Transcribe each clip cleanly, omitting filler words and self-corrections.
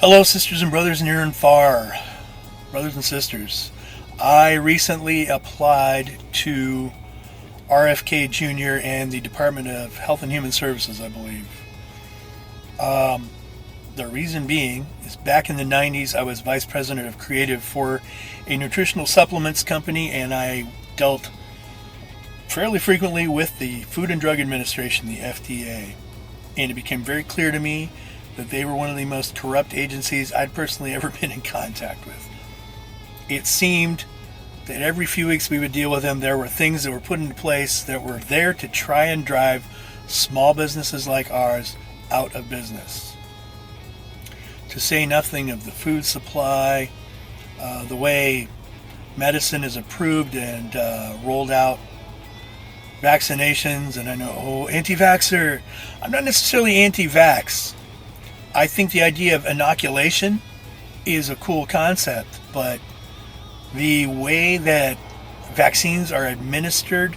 Hello, sisters and brothers near and far. Brothers and sisters. I recently applied to RFK Jr. and the Department of Health and Human Services, I believe. The reason being is back in the 90s, I was vice president of creative for a nutritional supplements company, and I dealt fairly frequently with the Food and Drug Administration, the FDA. And it became very clear to me that they were one of the most corrupt agencies I'd personally ever been in contact with. It seemed that every few weeks we would deal with them, there were things that were put into place that were there to try and drive small businesses like ours out of business. To say nothing of the food supply, the way medicine is approved and rolled out, vaccinations, and I know, anti-vaxxer. I'm not necessarily anti-vax. I think the idea of inoculation is a cool concept, but the way that vaccines are administered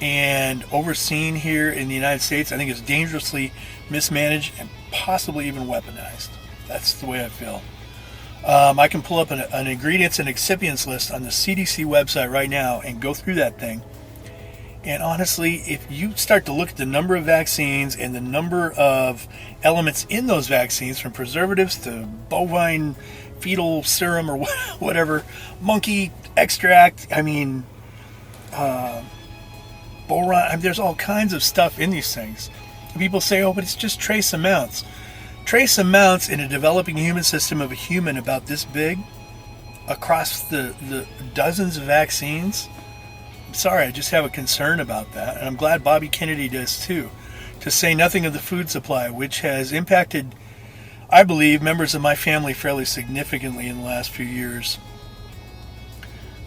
and overseen here in the United States, I think is dangerously mismanaged and possibly even weaponized. That's the way I feel. I can pull up an ingredients and excipients list on the CDC website right now and go through that thing. And honestly, if you start to look at the number of vaccines and the number of elements in those vaccines, from preservatives to bovine fetal serum or whatever, monkey extract, boron, there's all kinds of stuff in these things. And people say, oh, but it's just trace amounts. Trace amounts in a developing human system of a human about this big across the dozens of vaccines. Sorry, I just have a concern about that, and I'm glad Bobby Kennedy does too. To say nothing of the food supply, which has impacted, I believe, members of my family fairly significantly in the last few years.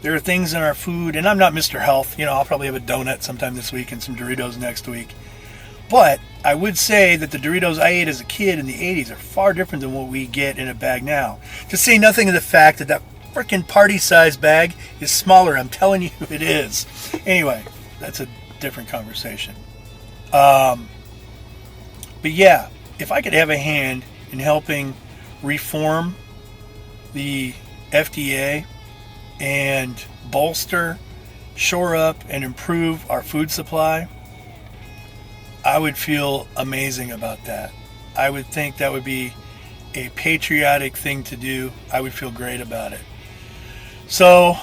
There are things in our food, and I'm not Mr. Health. I'll probably have a donut sometime this week and some Doritos next week. But I would say that the Doritos I ate as a kid in the 80s are far different than what we get in a bag now. To say nothing of the fact that freaking party-sized bag is smaller. I'm telling you, it is. Anyway, that's a different conversation. But yeah, if I could have a hand in helping reform the FDA and bolster, shore up, and improve our food supply, I would feel amazing about that. I would think that would be a patriotic thing to do. I would feel great about it. So,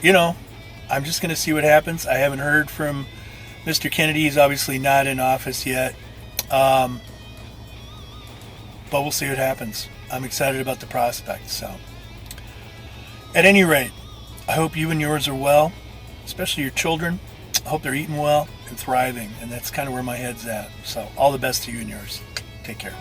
I'm just going to see what happens. I haven't heard from Mr. Kennedy. He's obviously not in office yet. But we'll see what happens. I'm excited about the prospect. So, at any rate, I hope you and yours are well, especially your children. I hope they're eating well and thriving. And that's kind of where my head's at. So, all the best to you and yours. Take care.